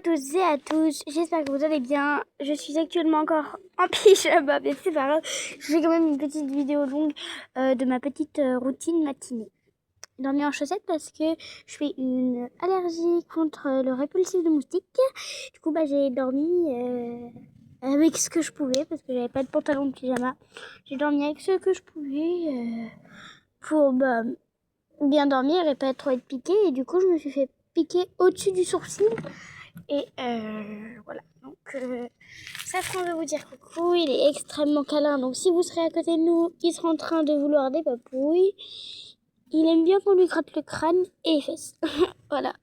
Bonjour à tous et à tous, j'espère que vous allez bien. Je suis actuellement encore en pyjama, mais c'est pas grave. Je fais quand même une petite vidéo longue de ma petite routine matinée. Dormir en chaussettes parce que je fais une allergie contre le répulsif de moustiques. Du coup, j'ai dormi avec ce que je pouvais parce que j'avais pas de pantalon de pyjama. J'ai dormi avec ce que je pouvais pour bien dormir et pas trop être piquée. Et du coup, je me suis fait piquer au-dessus du sourcil. Et voilà, donc Safran veut vous dire coucou, il est extrêmement câlin, donc si vous serez à côté de nous, il sera en train de vouloir des papouilles. Il aime bien qu'on lui gratte le crâne et les fesses, voilà.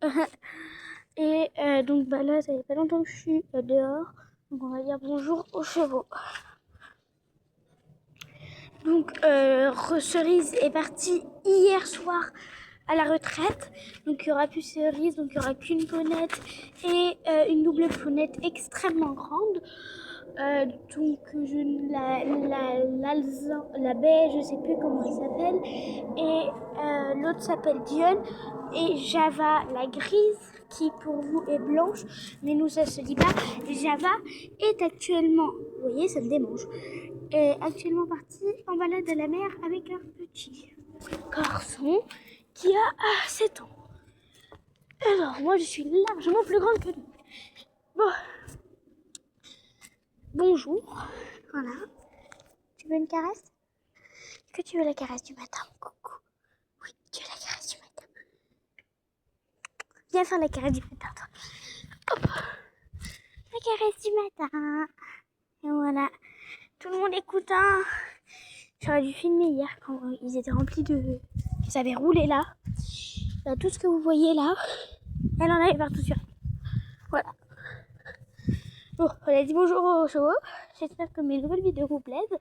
Et donc là, ça fait pas longtemps que je suis dehors, donc on va dire bonjour aux chevaux. Donc Cerise est partie hier soir à la retraite, donc il n'y aura plus Cerise, donc il n'y aura qu'une ponette et une double ponette extrêmement grande. Donc la baie, je sais plus comment elle s'appelle, et l'autre s'appelle Dion, et Java la grise qui pour vous est blanche, mais nous ça se dit pas. Java est actuellement, vous voyez, ça me démange, est actuellement partie en balade à la mer avec un petit garçon qui a 7 ans. Alors moi je suis largement plus grande que lui. Bon. Bonjour. Voilà. Tu veux une caresse? Est-ce que tu veux la caresse du matin? Coucou. Oui, tu veux la caresse du matin. Viens faire la caresse du matin, toi. Hop. La caresse du matin. Et voilà. Tout le monde écoute, hein. J'aurais dû filmer hier quand ils étaient remplis de... Ils avaient roulé là. Là, tout ce que vous voyez là, elle en avait partout sur. Voilà. Bon, on a dit bonjour aux chevaux. J'espère que mes nouvelles vidéos vous plaisent.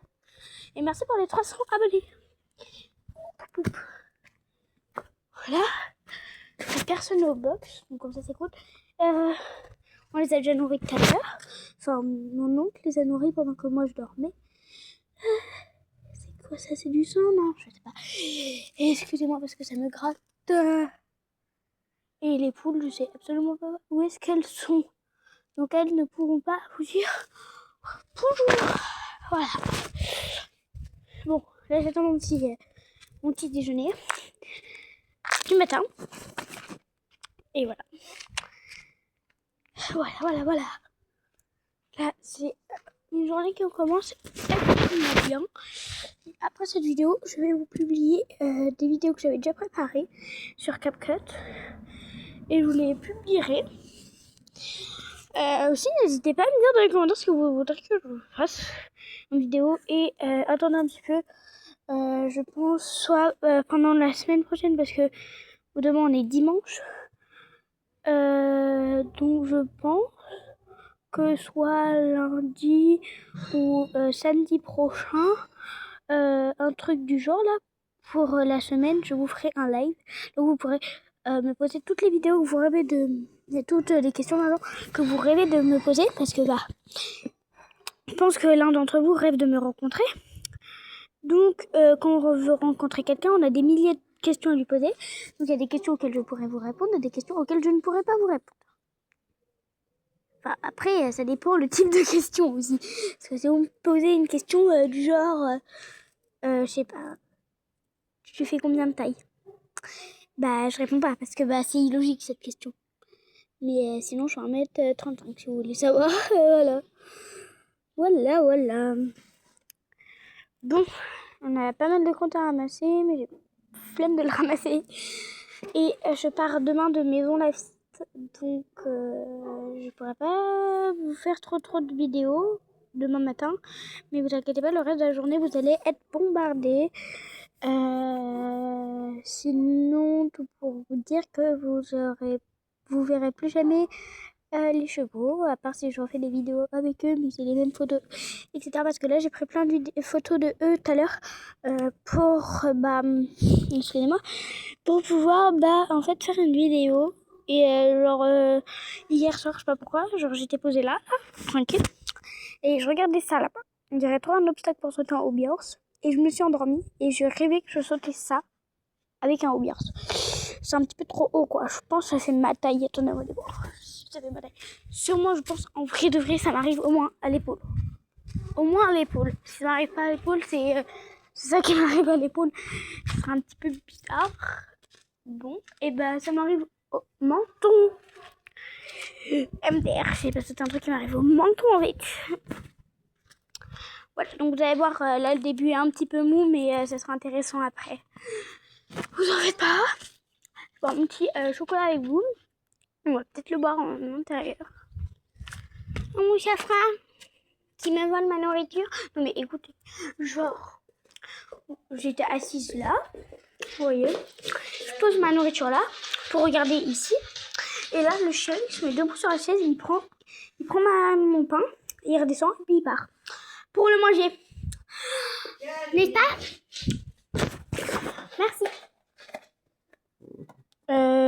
Et merci pour les 300 abonnés. Voilà. Personne au box, donc comme ça c'est cool. On les a déjà nourris tout à l'heure. Enfin, mon oncle les a nourris pendant que moi je dormais. C'est quoi ça? C'est du sang? Non, je sais pas. Excusez-moi parce que ça me gratte. Et les poules, je sais absolument pas où est-ce qu'elles sont. Donc elles ne pourront pas vous dire bonjour. Voilà. Bon, là j'attends mon petit déjeuner du matin. Et voilà. Voilà. Là, c'est une journée qui commence extrêmement bien. Après cette vidéo, je vais vous publier des vidéos que j'avais déjà préparées sur CapCut. Et je vous les publierai. Aussi, n'hésitez pas à me dire dans les commentaires ce que vous voudrez que je vous fasse en vidéo. Et attendez un petit peu. Je pense soit pendant la semaine prochaine, parce que demain on est dimanche. Donc je pense que soit lundi ou samedi prochain, un truc du genre là, pour la semaine, je vous ferai un live. Donc vous pourrez me poser toutes les vidéos que vous rêvez toutes les questions que vous rêvez de me poser, parce que je pense que l'un d'entre vous rêve de me rencontrer. Donc quand on veut rencontrer quelqu'un, on a des milliers de questions à lui poser. Donc il y a des questions auxquelles je pourrais vous répondre et des questions auxquelles je ne pourrais pas vous répondre. Enfin, après, ça dépend le type de question aussi. Parce que si vous me posez une question du genre, je sais pas, tu fais combien de taille? Je réponds pas parce que c'est illogique cette question. Mais sinon, je suis 1m35 si vous voulez savoir. Voilà. Bon, on a pas mal de comptes à ramasser, mais j'ai flemme de le ramasser. Et je pars demain de Maison Lafite. Donc, je pourrais pas vous faire trop de vidéos demain matin. Mais vous inquiétez pas, le reste de la journée, vous allez être bombardés. Sinon, tout pour vous dire que vous verrez plus jamais les chevaux, à part si je refais des vidéos avec eux, mais c'est les mêmes photos, etc. Parce que là, j'ai pris plein de photos de eux tout à l'heure pour, excusez-moi, pour pouvoir, en fait, faire une vidéo. Et hier soir, je sais pas pourquoi, j'étais posée là, tranquille, et je regardais ça là-bas. On dirait trop un obstacle pour sauter en haubiers. Et je me suis endormie et je rêvais que je sautais ça avec un haubiers. C'est un petit peu trop haut, quoi. Je pense que ça fait ma taille. Attendez, on va voir. c'est des modèles. Sûrement, je pense, en vrai de vrai, ça m'arrive au moins à l'épaule. Au moins à l'épaule. Si ça m'arrive pas à l'épaule, c'est ça qui m'arrive à l'épaule. Ce sera un petit peu bizarre. Bon, et ben ça m'arrive au menton. MDR, je sais pas, c'est un truc qui m'arrive au menton en fait. Voilà, donc vous allez voir, là le début est un petit peu mou, mais ça sera intéressant après. Vous en faites pas. Bon, un petit chocolat avec vous. On va peut-être le boire en intérieur. Oh, mon chafra qui me vole ma nourriture. Non mais écoutez, genre, j'étais assise là, vous voyez. Je pose ma nourriture là, pour regarder ici. Et là, le chien, il se met debout sur la chaise, il prend mon pain, et il redescend, et puis il part. Pour le manger. N'est-ce pas? Merci.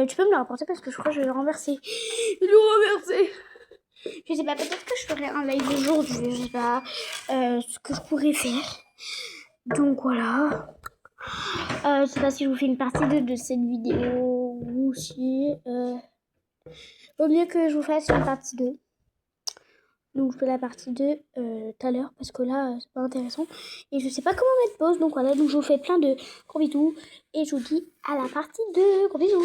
Tu peux me le rapporter parce que je crois que je vais le renverser. Je sais pas, peut-être que je ferai un live aujourd'hui, je sais pas ce que je pourrais faire. Donc voilà. Je sais pas si je vous fais une partie 2 de cette vidéo ou si... Vaut mieux que je vous fasse une partie 2. Donc je fais la partie 2 tout à l'heure parce que là c'est pas intéressant. Et je sais pas comment mettre pause. Donc voilà, donc je vous fais plein de gros bisous. Et je vous dis à la partie 2. Gros bisous.